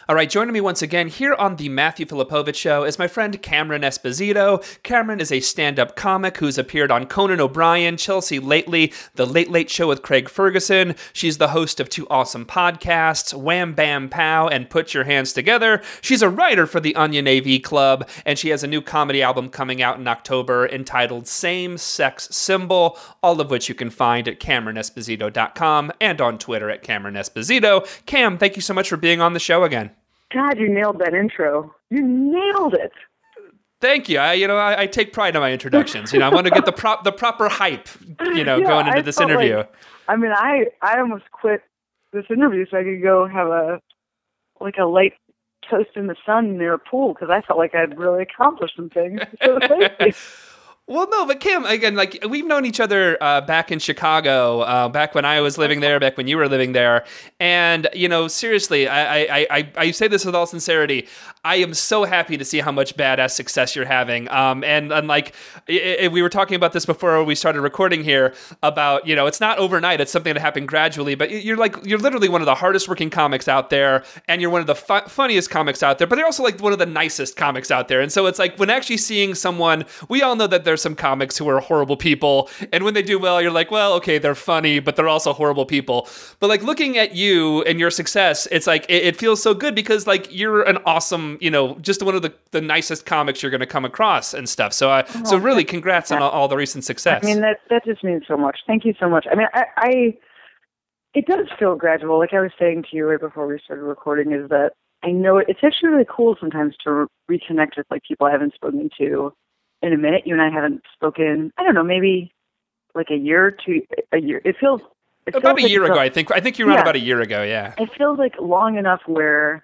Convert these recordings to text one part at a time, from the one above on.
All right, joining me once again here on the Matthew Filipowicz Show is my friend Cameron Esposito. Cameron is a stand-up comic who's appeared on Conan O'Brien, Chelsea Lately, The Late Late Show with Craig Ferguson. She's the host of two awesome podcasts, Wham Bam Pow and Put Your Hands Together. She's a writer for the Onion AV Club, and she has a new comedy album coming out in October entitled Same Sex Symbol, all of which you can find at CameronEsposito.com and on Twitter at Cameron Esposito. Cam, thank you so much for being on the show again. God, you nailed that intro. You nailed it. Thank you. I take pride in my introductions. I want to get the proper hype, going into this interview. I almost quit this interview so I could go have a light toast in the sun near a pool because I felt like I'd really accomplished some things. So thank you. Well, no, but Kim, again, we've known each other back in Chicago, back when I was living there, back when you were living there. And, seriously, I say this with all sincerity. I am so happy to see how much badass success you're having. We were talking about this before we started recording here about, it's not overnight. It's something that happened gradually. But you're literally one of the hardest working comics out there. And you're one of the funniest comics out there. But they're also one of the nicest comics out there. And so it's when actually seeing someone, we all know that there's some comics who are horrible people, and when they do well, you're like, well, okay, they're funny, but they're also horrible people. But looking at you and your success, it's it feels so good because you're an awesome, just one of the nicest comics you're going to come across and stuff. So so really, congrats on all the recent success. That just means so much. Thank you so much. It does feel gradual. Like I was saying to you right before we started recording, is that I know it's actually really cool sometimes to reconnect with people I haven't spoken to in a minute. You and I haven't spoken, I don't know, maybe a year or two, a year. It feels about a year ago, I think. I think you were on about a year ago, yeah. It feels long enough where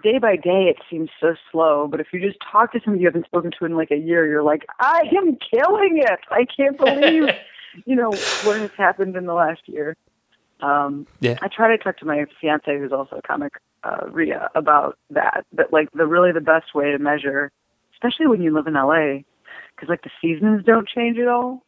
day by day it seems so slow, but if you just talk to somebody you haven't spoken to in a year, you're like, I am killing it. I can't believe, what has happened in the last year. I try to talk to my fiance, who's also a comic, Rhea, about that. But the best way to measure, especially when you live in LA, because the seasons don't change at all.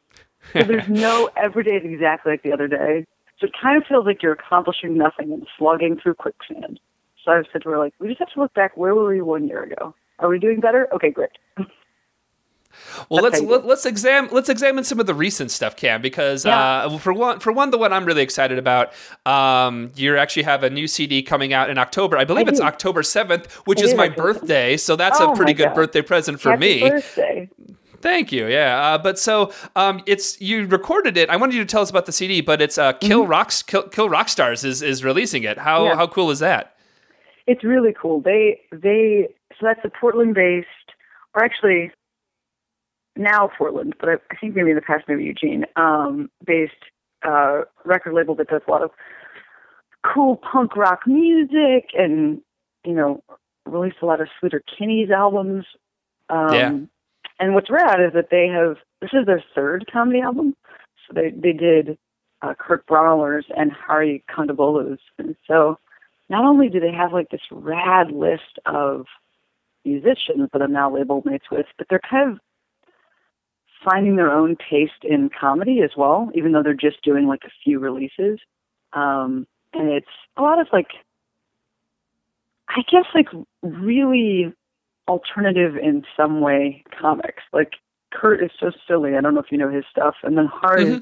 So there's no every day is exactly like the other day. So it kind of feels like you're accomplishing nothing and slugging through quicksand. So I said to her, we just have to look back. Where were we 1 year ago? Are we doing better? Okay, great. Well, let's examine some of the recent stuff, Cam, because for one, the one I'm really excited about, you actually have a new CD coming out in October. I believe it's October 7th, which is my birthday, so that's a pretty good birthday present for me. Happy birthday. Thank you. Yeah, but so it's you recorded it. I wanted you to tell us about the CD, but it's Kill Rock Stars is releasing it. How cool is that? It's really cool. They so that's a Portland-based, or actually now Portland, but I think maybe in the past maybe Eugene, based record label that does a lot of cool punk rock music and, released a lot of Sleater Kinney's albums. And what's rad is that this is their third comedy album. So they did Kurt Brawler's and Hari Kondabolu's. And so not only do they have this rad list of musicians that I'm now label mates with, but they're kind of finding their own taste in comedy as well, even though they're just doing a few releases. And it's a lot of really alternative in some way comics. Kurt is so silly. I don't know if you know his stuff. And then Hari is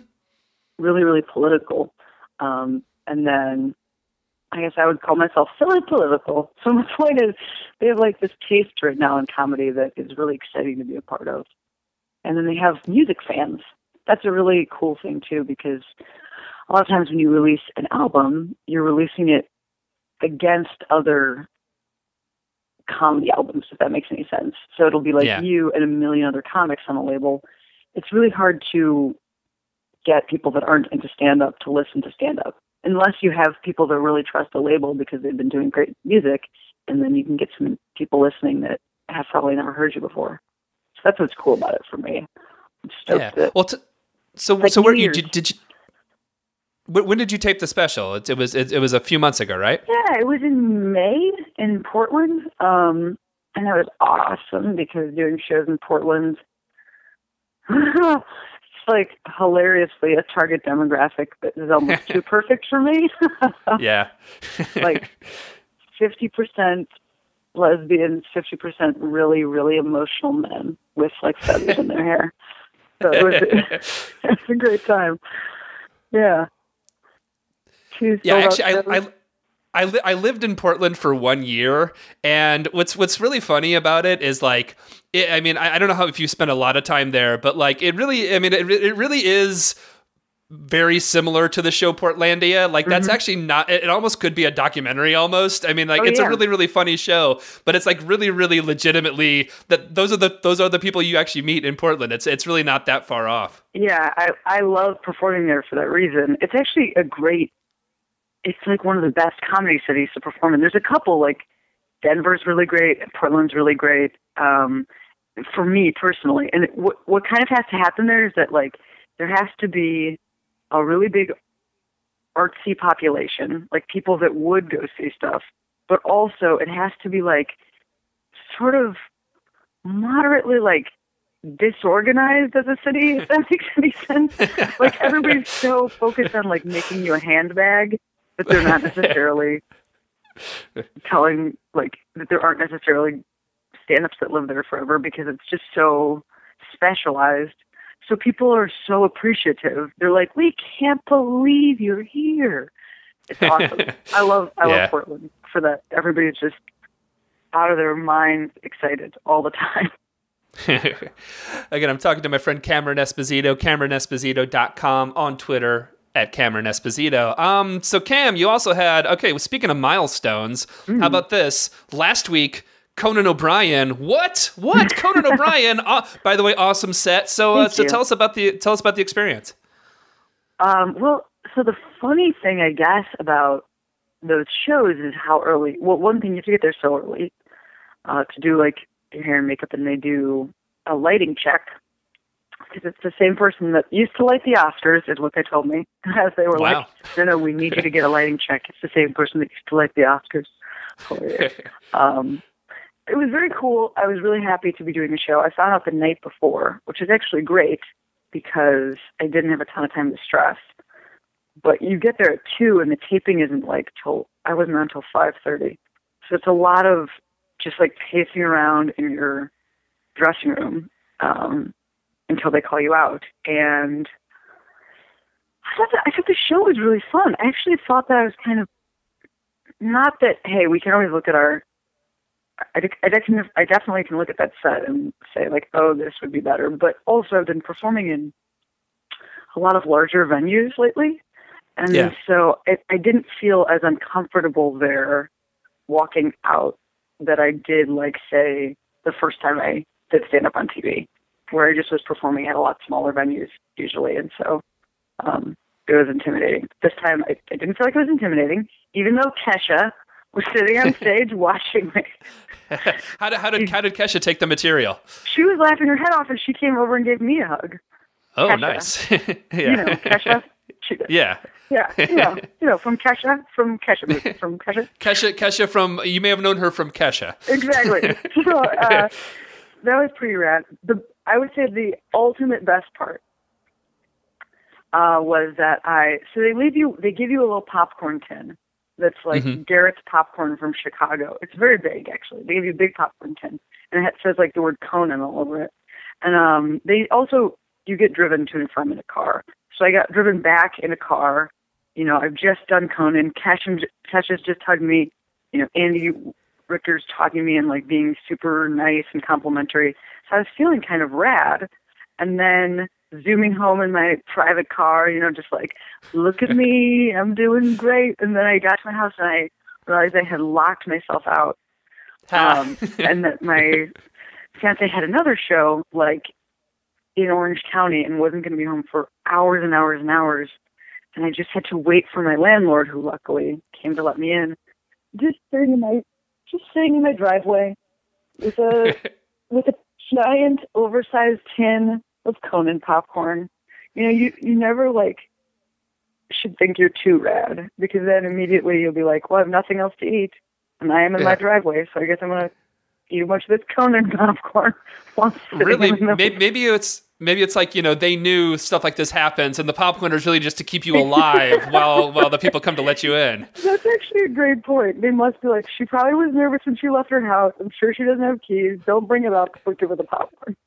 really, really political. And then I guess I would call myself silly political. So my point is they have this taste right now in comedy that is really exciting to be a part of. And then they have music fans. That's a really cool thing, too, because a lot of times when you release an album, you're releasing it against other comedy albums, if that makes any sense. So it'll be you and a million other comics on a label. It's really hard to get people that aren't into stand-up to listen to stand-up, unless you have people that really trust the label because they've been doing great music, and then you can get some people listening that have probably never heard you before. That's what's cool about it for me. I'm stoked that, well, so where did you? When did you tape the special? It was a few months ago, right? Yeah, it was in May in Portland, and it was awesome because doing shows in Portland, it's hilariously a target demographic that is almost too perfect for me. Yeah, 50% lesbians, 50% really, really emotional men with like feathers in their hair. So it was a great time. Yeah. Yeah, actually, I lived in Portland for 1 year, and what's really funny about it is like, I don't know if you spent a lot of time there, but like it really is very similar to the show Portlandia. Like that's actually not, it almost could be a documentary almost. I mean, like it's a really, really funny show, but it's like really, really legitimately that those are the people you actually meet in Portland. It's really not that far off. Yeah. I love performing there for that reason. It's actually it's like one of the best comedy cities to perform in. There's a couple, like Denver's really great, Portland's really great. For me personally, and what kind of has to happen there is that like there has to be a really big artsy population, like people that would go see stuff, but also it has to be like sort of moderately like disorganized as a city, if that makes any sense. Like everybody's so focused on like making you a handbag that they're not necessarily telling, like, that there aren't necessarily stand-ups that live there forever because it's just so specialized. So people are so appreciative. They're like, we can't believe you're here. It's awesome. I love Portland for that. Everybody's just out of their minds excited all the time. Again, I'm talking to my friend Cameron Esposito, CameronEsposito.com, on Twitter at Cameron Esposito. So Cam, you also had, speaking of milestones, how about this? Last week, Conan O'Brien. What? Conan O'Brien. By the way, awesome set. So tell us about the experience. Well, so the funny thing, I guess, about those shows is how early. Well, one thing, you have to get there so early to do like your hair and makeup, and they do a lighting check because it's the same person that used to light the Oscars, is what they told me. As they were like, no, we need you to get a lighting check. It's the same person that used to light the Oscars. It was very cool. I was really happy to be doing the show. I found out the night before, which is actually great because I didn't have a ton of time to stress. But you get there at 2, and the taping isn't like I wasn't on until 5:30. So it's a lot of just like pacing around in your dressing room until they call you out. And I thought the show was really fun. I actually thought that I was kind of, not that, hey, we can always look at I definitely can look at that set and say like, oh, this would be better. But also I've been performing in a lot of larger venues lately. And so I didn't feel as uncomfortable there walking out that I did, like, say, the first time I did stand up on TV, where I just was performing at a lot smaller venues usually. And so it was intimidating. This time I didn't feel like it was intimidating, even though Kesha was sitting on stage watching me. How did Kesha take the material? She was laughing her head off, and she came over and gave me a hug. Oh, Kesha. Nice. You know, Kesha. She did. Yeah. Yeah, from Kesha. Kesha from, you may have known her from Kesha. Exactly. So that was pretty rad. I would say the ultimate best part was that they give you a little popcorn tin that's like Garrett's popcorn from Chicago. It's very big, actually. They give you a big popcorn tin, and it says like the word Conan all over it. And you get driven to and from in a car. So I got driven back in a car. You know, I've just done Conan. Kesha's just hugged me. You know, Andy Richter's talking to me and like being super nice and complimentary. So I was feeling kind of rad. And then zooming home in my private car, you know, just like, look at me, I'm doing great. And then I got to my house and I realized I had locked myself out. And that my fiance had another show, like, in Orange County, and wasn't going to be home for hours and hours and hours. And I just had to wait for my landlord, who luckily came to let me in, just sitting in my driveway with a giant oversized tin of Conan popcorn. You know, you never like should think you're too rad, because then immediately you'll be like, well, I have nothing else to eat, and I am in my driveway, so I guess I'm gonna eat a bunch of this Conan popcorn. Really? Maybe Maybe it's like, they knew stuff like this happens, and the popcorn is really just to keep you alive while the people come to let you in. That's actually a great point. They must be like, she probably was nervous when she left her house. I'm sure she doesn't have keys. Don't bring it up, but give her the popcorn.